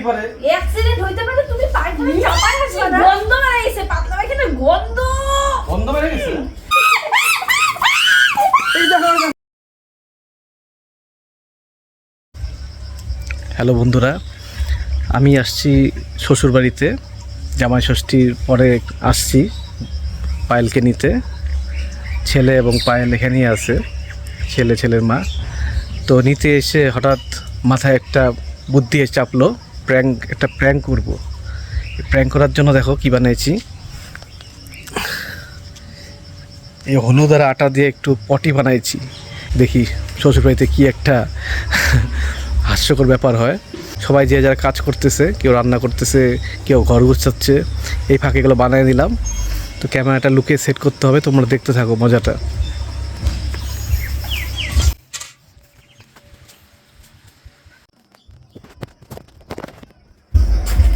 পারে অ্যাক্সিডেন্ট হইতে পারে তুমি পায়খানা চাপায় আসবে না গন্ধ বেরিয়েছে পাতলা পায়খানা গন্ধ বেড়ে গেছে হ্যালো বন্ধুরা, আমি আসছি শ্বশুরবাড়িতে। জামাই ষষ্ঠীর পরে আসছি পায়েলকে নিতে। ছেলে এবং পায়েল এখানেই আছে, ছেলের মা। তো নিতে এসে হঠাৎ মাথায় একটা বুদ্ধি চাপলো, একটা প্র্যাঙ্ক করবো। প্র্যাঙ্ক করার জন্য দেখো কি বানিয়েছি। এই হলুদ আর আটা দিয়ে একটু পটি বানাইছি। দেখি শ্বশুরবাড়িতে কি একটা হাস্যকর ব্যাপার হয়। সবাই যে যারা কাজ করতেছে, কেউ রান্না করতেছে, কেউ ঘর গুছাচ্ছে, এই ফাঁকেগুলো বানিয়ে দিলাম। তো ক্যামেরাটা লুকিয়ে সেট করতে হবে, তোমরা দেখতে থাকো মজাটা।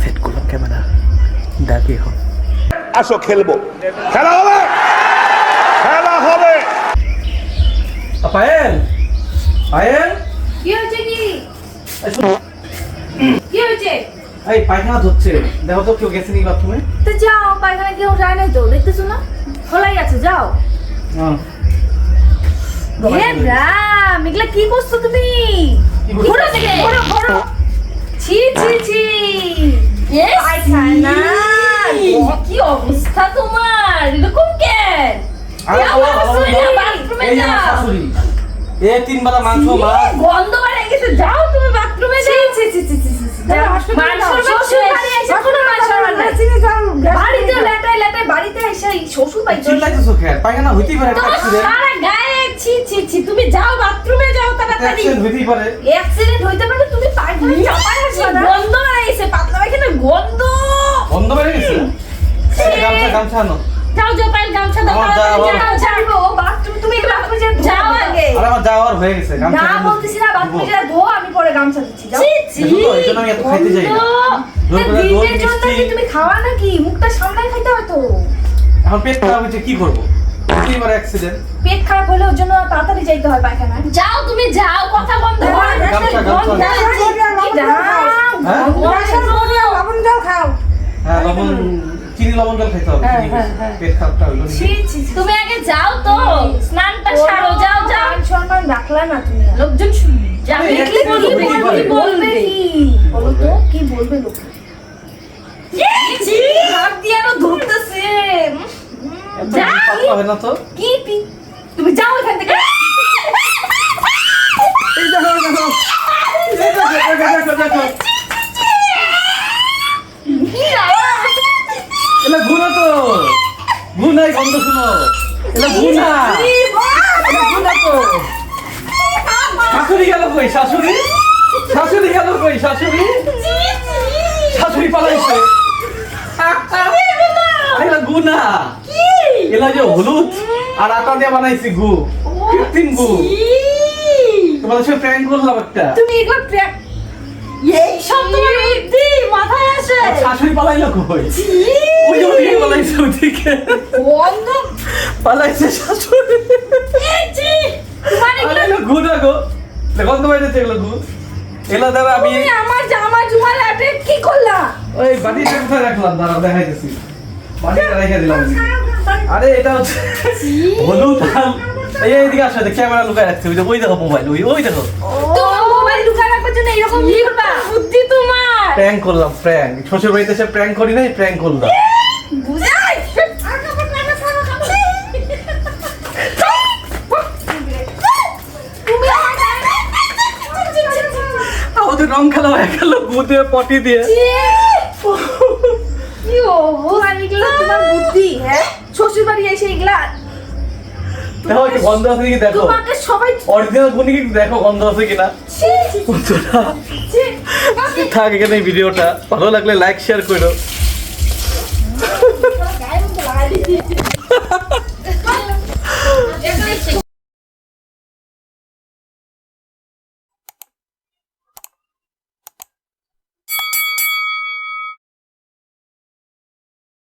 সেট করলাম ক্যামেরা, ডাকি এখন। আসো খেলবো, খেলা হবে, খেলা হবে। পায়েল, পায়েল, কি হয়েছে কি হয়েছে? এই পায়খানা ধরছে, দেখো তো কেউ গেছে নি বাথরুমে। তো যাও, পায়খানা কেউ যায় না তো, দেখতেছো না খোলাই আছে, যাও। রাম, এগুলা কি করছো তুমি? ঘোরো থেকে, ঘোরো। ছি ছি ছি, পায়খানা কি অবস্থা তোমার, এরকম কেন? বাথরুমে যাও। এ 3 বেলা মাংস মাছ গন্ধ বেরিয়ে গেছে, যাও তুমি বাথরুমে যাও। ছি ছি ছি ছি ছি, শ্বশুর বাড়ি এসে কোনো মাছ বাড়িতে লেটায় বাড়িতে এসে শ্বশুর বাড়ি চিল্লাইতেছো কেন? পায়খানা হইতেই পারে, একটা অ্যাক্সিডেন্ট। সারা গায়ে ছি ছি ছি, তুমি যাও বাথরুমে যাও তাড়াতাড়ি। অ্যাক্সিডেন্ট হইতেই পারে, অ্যাক্সিডেন্ট হইতে পারে, তুমি পায়খানা চাপায় আসবে না গন্ধ বেরিয়েছে পাতলা পায়খানা গন্ধ বেড়ে গেছে। গামছা আনো। যাও যাও, পায়েল গামছা দাও, যাও বাথরুম, তুমি বাথরুমে যাও আগে। আরে আমার যাওয়ার হয়ে গেছে, গামছা না বলতেছি না, বাথরুমে যা ধো, আমি পরে গামছা দিচ্ছি, যাও। এজন্য আমি এত খাইতে যাই না। দিনের জন্য কি তুমি খাওয়া নাকি? মুখটা সামলায় খাইতে হয় তো। এখন পেট খারাপ হয়েছে, কি করবো? হইতেই পারে অ্যাক্সিডেন্ট। পেট খারাপ হলে ওর জন্য তাড়াতাড়ি যাইতে হয় পায়খানা। যাও তুমি যাও, কথা বন্ধ করো। লবণ জল খাও। হ্যাঁ, চিনি লবণ জল খাইতে হবে। পেট খারাপটা হইলো। তুমি আগে যাও তো, স্নানটা সারো, যাও যাও। সম্মান রাখলা না তুমি, লোকজন যাবে কি বলবে, কি বলো তো, কি বলবে লোক? হাত দিয়ে আরো ধরতেছে। হবে না তো। কি তুমি যাও এখান থেকে। এটা গুনা তো, গুনাই গন্ধ শুনো। এটা গুনা, এটা গুনা তো। শাশুড়ি গেল কই? শাশুড়ি গেল কই? শাশুড়ি পালাইছে। এটা গুনা, এলা যে হলুদ আর আটা দিয়ে বানাইছি গু, কৃত্রিম গু। তোমাদের সাথে প্র্যাঙ্ক করলাম একটা। তুমি এগুলো এই সব তোমার বুদ্ধি মাথায় আসে? শাশুড়ি পালাইলো কই? ওই যে ওদিকে পালাইছে, ওদিকে বন্ধ পালাইছে শাশুড়ি। তোমার এগুলো গুনা গো, গন্ধ বাইরেছে এগুলো গু। এগুলো দ্বারা আমি তুমি আমার জামা জুমা লাটে কি করলা? ওই বাটিটা কোথায় রাখলাম, দাঁড়াও দেখাইতেছি। বাটিটা রেখে দিলাম। আরে এটা হচ্ছে হলুদ আল। এইদিকে আসো, ক্যামেরা লুকায় রাখছে। ওই দেখো মোবাইল, ওই দেখো। তোমার মোবাইল লুকায় রাখার জন্য এরকম কি করবা? বুদ্ধি তোমার। প্র্যাঙ্ক করলাম, প্র্যাঙ্ক। শ্বশুর বাড়িতে এসে প্র্যাঙ্ক করি নাই, প্র্যাঙ্ক করলাম। বুঝাই আমাদের রং খেলা হয়ে গেল গু দিয়ে, পটি দিয়ে। কি অবস্থা, এগুলো তোমার বুদ্ধি? হ্যাঁ, শ্বশুর বাড়ি এসে এগুলা দেখো কি গন্ধ আছে কি দেখো। তোমাকে সবাই অরিজিনাল গুনি কি দেখো, গন্ধ আছে কিনা। থাক এখানে এই ভিডিওটা। ভালো লাগলে লাইক শেয়ার করো।